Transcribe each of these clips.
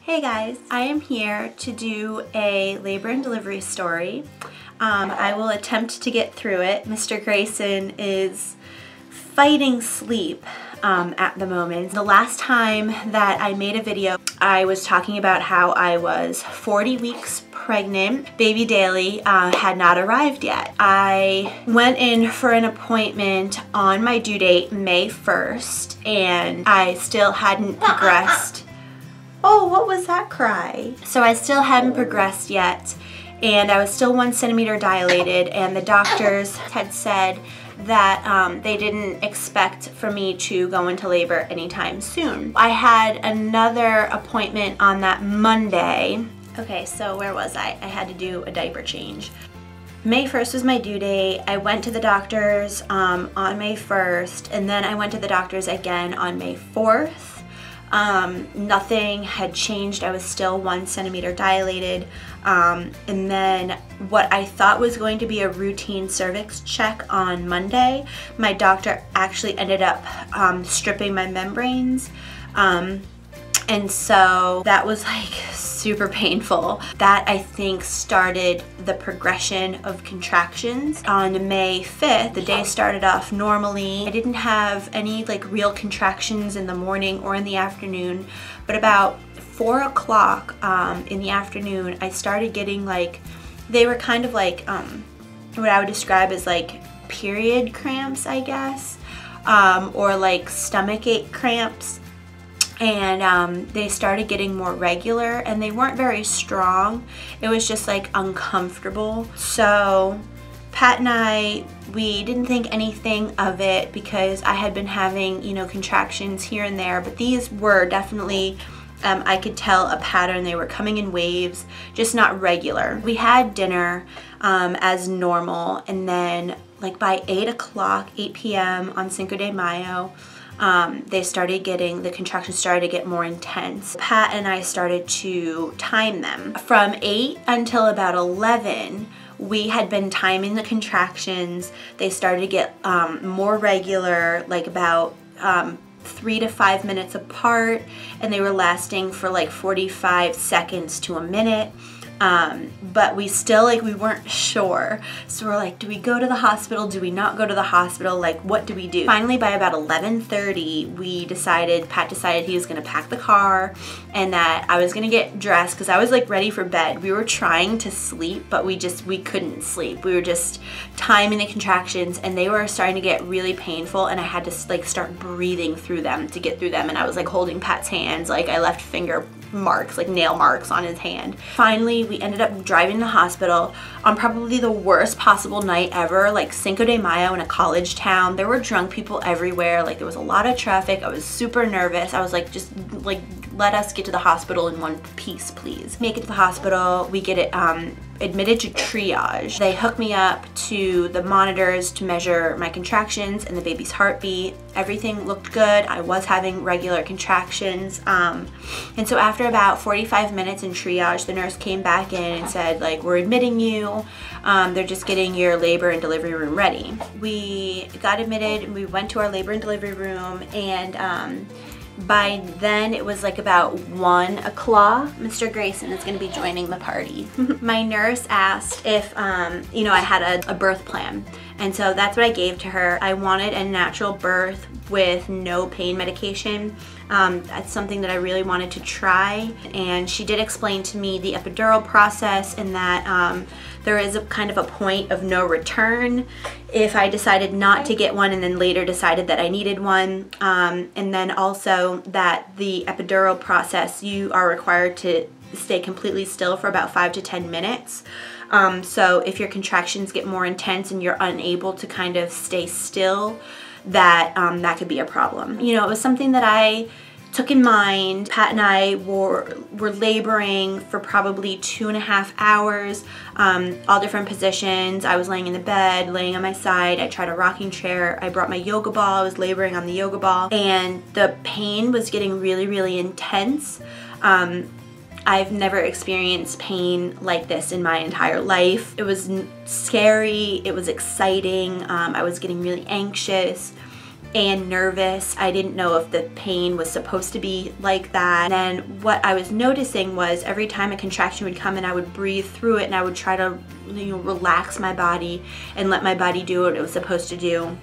Hey guys, I am here to do a labor and delivery story. I will attempt to get through it. Mr. Greyson is fighting sleep at the moment. The last time that I made a video, I was talking about how I was 40 weeks pregnant. Baby Daly had not arrived yet. I went in for an appointment on my due date, May 1st, and I still hadn't progressed. Oh, what was that cry? So I still hadn't progressed yet, and I was still 1 centimeter dilated, and the doctors had said that they didn't expect for me to go into labor anytime soon. I had another appointment on that Monday. Okay, so where was I? I had to do a diaper change. May 1st was my due date. I went to the doctors on May 1st, and then I went to the doctors again on May 4th. Nothing had changed. I was still 1 centimeter dilated. And then what I thought was going to be a routine cervix check on Monday, my doctor actually ended up stripping my membranes. And so that was like super painful. That I think started the progression of contractions. On May 5th, the day started off normally. I didn't have any like real contractions in the morning or in the afternoon, but about 4 o'clock in the afternoon, I started getting like, they were kind of like what I would describe as like period cramps, I guess, or like stomachache cramps. And they started getting more regular, and they weren't very strong. It was just like uncomfortable. So Pat and I, we didn't think anything of it because I had been having, you know, contractions here and there, but these were definitely, I could tell a pattern. They were coming in waves, just not regular. We had dinner as normal, and then like by 8 p.m. on Cinco de Mayo, the contractions started to get more intense. Pat and I started to time them. From 8 until about 11, we had been timing the contractions. They started to get more regular, like about 3 to 5 minutes apart, and they were lasting for like 45 seconds to a minute. But we still, like, we weren't sure. So we're like, do we go to the hospital? Do we not go to the hospital? Like, what do we do? Finally, by about 11:30, Pat decided he was gonna pack the car and that I was gonna get dressed because I was like ready for bed. We were trying to sleep, but we couldn't sleep. We were just timing the contractions, and they were starting to get really painful, and I had to like start breathing through them to get through them. And I was like holding Pat's hands, like I left finger marks, like nail marks on his hand. Finally, we ended up driving to the hospital on probably the worst possible night ever, like Cinco de Mayo in a college town. There were drunk people everywhere, like there was a lot of traffic. I was super nervous. I was like, just like, let us get to the hospital in one piece, please. Make it to the hospital, we get it admitted to triage. They hook me up to the monitors to measure my contractions and the baby's heartbeat. Everything looked good. I was having regular contractions. And so after about 45 minutes in triage, the nurse came back in and said, like, we're admitting you. They're just getting your labor and delivery room ready. We got admitted, and we went to our labor and delivery room, and by then it was like about 1 o'clock. Mr. Greyson is going to be joining the party. My nurse asked if, you know, I had a birth plan. And so that's what I gave to her. I wanted a natural birth with no pain medication. That's something that I really wanted to try. And she did explain to me the epidural process, and that there is a kind of a point of no return if I decided not to get one and then later decided that I needed one. And then also that the epidural process, you are required to stay completely still for about 5 to 10 minutes. So if your contractions get more intense and you're unable to kind of stay still, that could be a problem. You know, it was something that I took in mind. Pat and I were laboring for probably 2.5 hours, all different positions. I was laying in the bed, laying on my side. I tried a rocking chair. I brought my yoga ball. I was laboring on the yoga ball, and the pain was getting really, really intense. I've never experienced pain like this in my entire life. It was scary, it was exciting, I was getting really anxious. and nervous. I didn't know if the pain was supposed to be like that. And then what I was noticing was every time a contraction would come and I would breathe through it and I would try to, you know, relax my body and let my body do what it was supposed to do.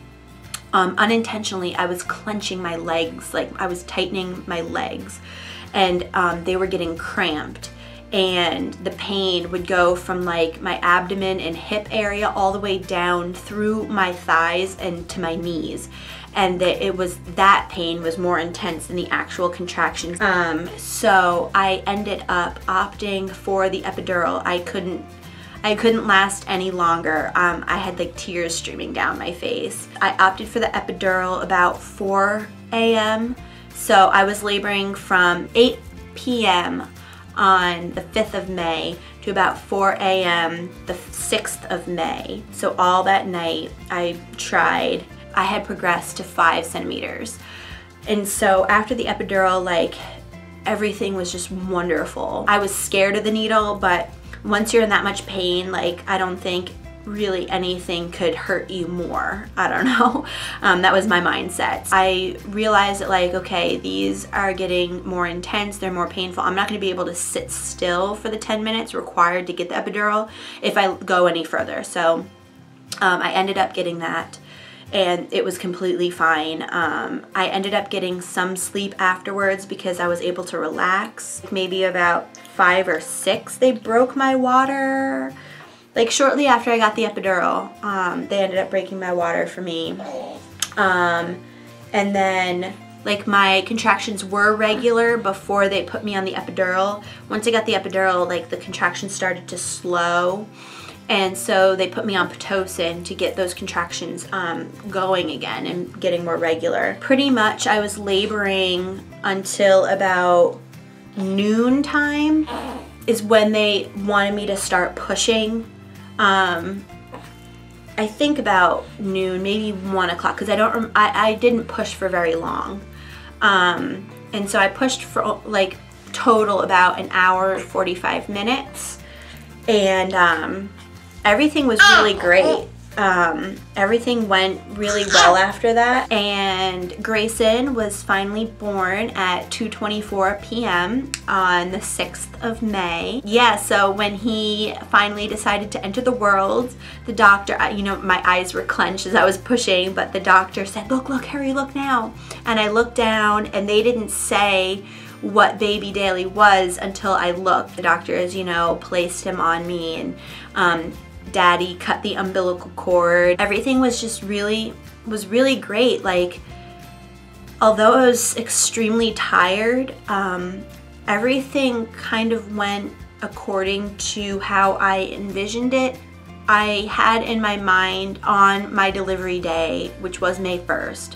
Unintentionally, I was clenching my legs, like I was tightening my legs, and they were getting cramped. And the pain would go from like my abdomen and hip area all the way down through my thighs and to my knees. And that pain was more intense than the actual contractions. So I ended up opting for the epidural. I couldn't last any longer. I had like tears streaming down my face. I opted for the epidural about 4 a.m. So I was laboring from 8 p.m. on the 5th of May to about 4 a.m. the 6th of May. So all that night I tried. I had progressed to 5 centimeters. And so after the epidural, like everything was just wonderful. I was scared of the needle, but once you're in that much pain, like I don't think really anything could hurt you more. I don't know. That was my mindset. I realized that like, okay, these are getting more intense, they're more painful. I'm not gonna be able to sit still for the 10 minutes required to get the epidural if I go any further. So I ended up getting that and it was completely fine. I ended up getting some sleep afterwards because I was able to relax. Maybe about 5 or 6, they broke my water. Like shortly after I got the epidural, they ended up breaking my water for me. And then like my contractions were regular before they put me on the epidural. Once I got the epidural, like the contractions started to slow. And so they put me on Pitocin to get those contractions going again and getting more regular. Pretty much I was laboring until about noon time is when they wanted me to start pushing. I think about noon, maybe 1 o'clock, because I didn't push for very long. And so I pushed for like total about 1 hour, 45 minutes. And everything was really great. Everything went really well after that. And Greyson was finally born at 2:24 p.m. on the 6th of May. Yeah, so when he finally decided to enter the world, the doctor, you know, my eyes were clenched as I was pushing, but the doctor said, look, Harry, look now. And I looked down and they didn't say what baby Daly was until I looked. The doctor, as you know, placed him on me, and Daddy cut the umbilical cord. Everything was just really great. Like, although I was extremely tired, everything kind of went according to how I envisioned it. I had in my mind on my delivery day, which was May 1st,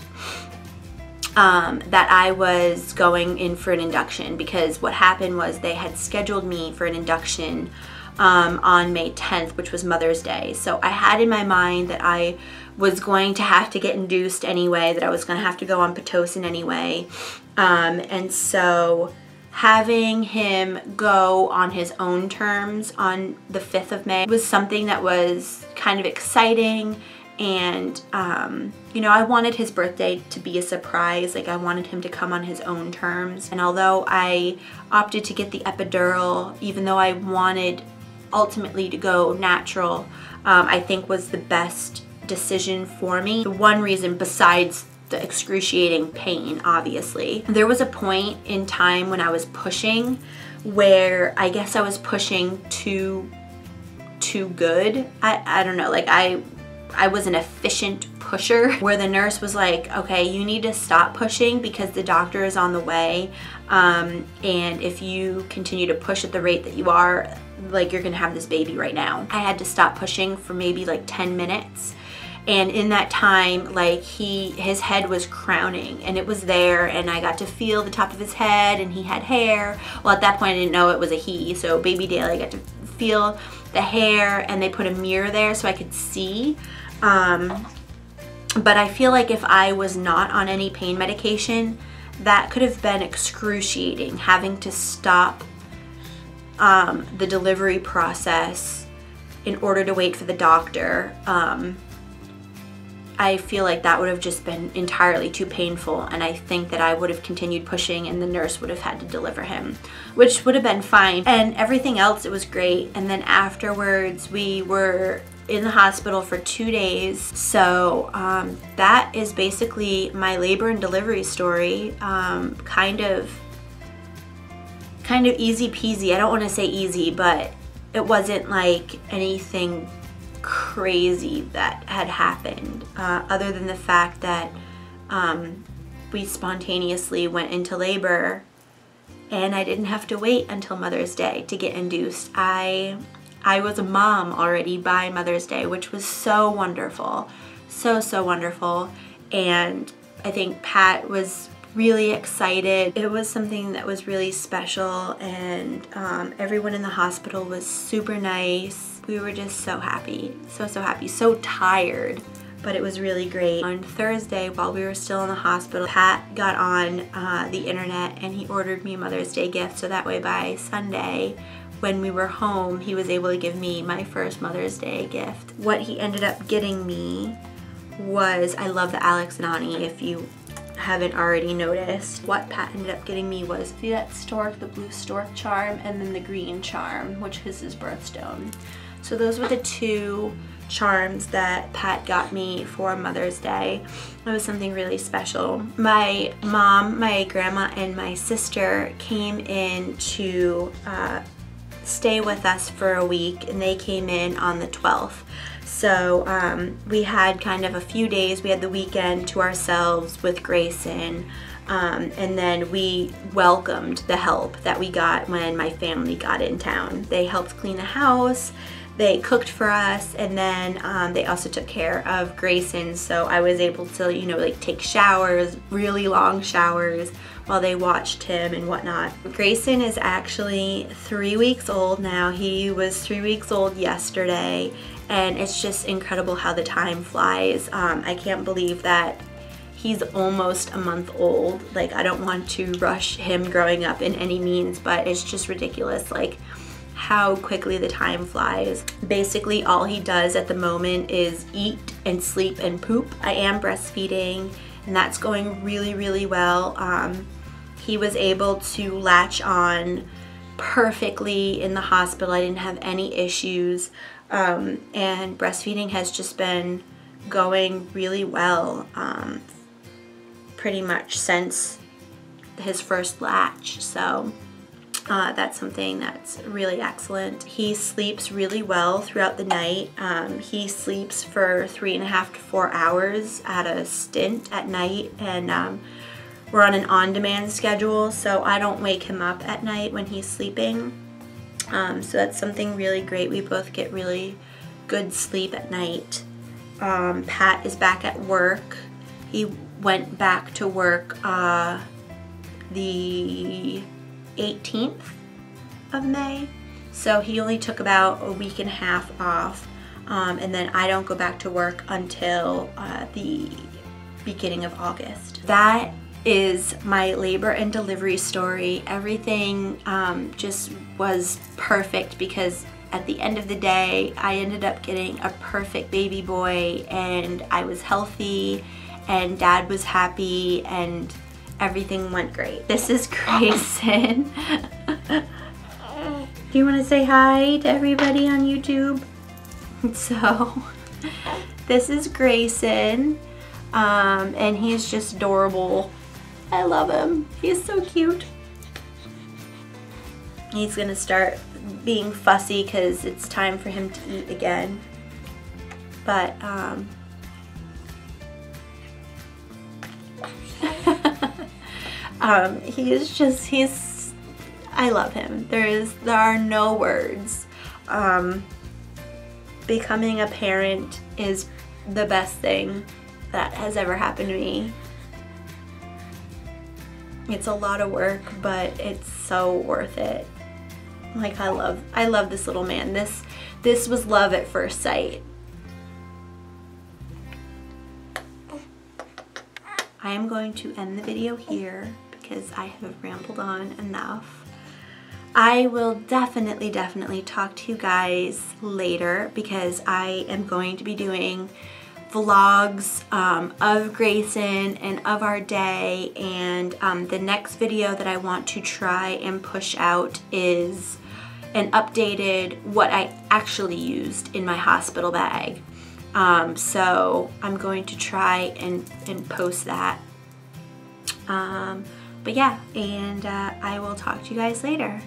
that I was going in for an induction, because what happened was they had scheduled me for an induction on May 10th, which was Mother's Day. So I had in my mind that I was going to have to get induced anyway, that I was going to have to go on Pitocin anyway. And so having him go on his own terms on the 5th of May was something that was kind of exciting. And, you know, I wanted his birthday to be a surprise. Like, I wanted him to come on his own terms. And although I opted to get the epidural, even though I wanted ultimately to go natural, I think was the best decision for me. The one reason besides the excruciating pain, obviously. There was a point in time when I was pushing where I guess I was pushing too good. I don't know, like I was an efficient pusher, where the nurse was like, okay, you need to stop pushing because the doctor is on the way, and if you continue to push at the rate that you are, like, you're gonna have this baby right now. I had to stop pushing for maybe like 10 minutes. And in that time, like, his head was crowning, and it was there, and I got to feel the top of his head, and he had hair. Well, at that point I didn't know it was a he, so baby Daly, I got to feel the hair, and they put a mirror there so I could see. But I feel like if I was not on any pain medication, that could have been excruciating, having to stop the delivery process in order to wait for the doctor. I feel like that would have just been entirely too painful, and I think that I would have continued pushing and the nurse would have had to deliver him, which would have been fine. And everything else, it was great. And then afterwards we were in the hospital for 2 days. So that is basically my labor and delivery story. Kind of easy peasy. I don't want to say easy, but it wasn't like anything crazy that had happened, other than the fact that we spontaneously went into labor and I didn't have to wait until Mother's Day to get induced. I was a mom already by Mother's Day, which was so wonderful, so wonderful. And I think Pat was really excited. It was something that was really special, and everyone in the hospital was super nice. We were just so happy, so happy, so tired, but it was really great. On Thursday, while we were still in the hospital, Pat got on the internet and he ordered me a Mother's Day gift, so that way by Sunday, when we were home, he was able to give me my first Mother's Day gift. What he ended up getting me was, I love the Alex and Ani, if you haven't already noticed. What Pat ended up getting me was, see that stork, the blue stork charm, and then the green charm, which is his birthstone. So those were the two charms that Pat got me for Mother's Day. It was something really special. My mom, my grandma, and my sister came in to stay with us for a week, and they came in on the 12th. So we had kind of a few days. We had the weekend to ourselves with Greyson, and then we welcomed the help that we got when my family got in town. They helped clean the house, they cooked for us, and then they also took care of Greyson, so I was able to, you know, like take showers, really long showers, while they watched him and whatnot. Greyson is actually 3 weeks old now. He was 3 weeks old yesterday, and it's just incredible how the time flies. I can't believe that he's almost a month old. Like, I don't want to rush him growing up in any means, but it's just ridiculous, like how quickly the time flies. Basically, all he does at the moment is eat and sleep and poop. I am breastfeeding, and that's going really well. He was able to latch on perfectly in the hospital. I didn't have any issues, and breastfeeding has just been going really well pretty much since his first latch. So that's something that's really excellent. He sleeps really well throughout the night. He sleeps for 3.5 to 4 hours at a stint at night, and we're on an on-demand schedule, so I don't wake him up at night when he's sleeping. So that's something really great. We both get really good sleep at night. Pat is back at work. He went back to work the 18th of May, so he only took about a week and a half off, and then I don't go back to work until the beginning of August. That is my labor and delivery story. Everything just was perfect, because at the end of the day I ended up getting a perfect baby boy, and I was healthy, and Dad was happy, and everything went great. This is Greyson. Do you want to say hi to everybody on YouTube? So this is Greyson, and he's just adorable. I love him. He's so cute. He's gonna start being fussy because it's time for him to eat again. But I love him. There are no words. Becoming a parent is the best thing that has ever happened to me. It's a lot of work, but it's so worth it. Like, I love this little man. This was love at first sight. I am going to end the video here because I have rambled on enough. I will definitely talk to you guys later, because I am going to be doing vlogs of Greyson and of our day, and the next video that I want to try and push out is an updated what I actually used in my hospital bag. So I'm going to try and post that. But yeah, and I will talk to you guys later.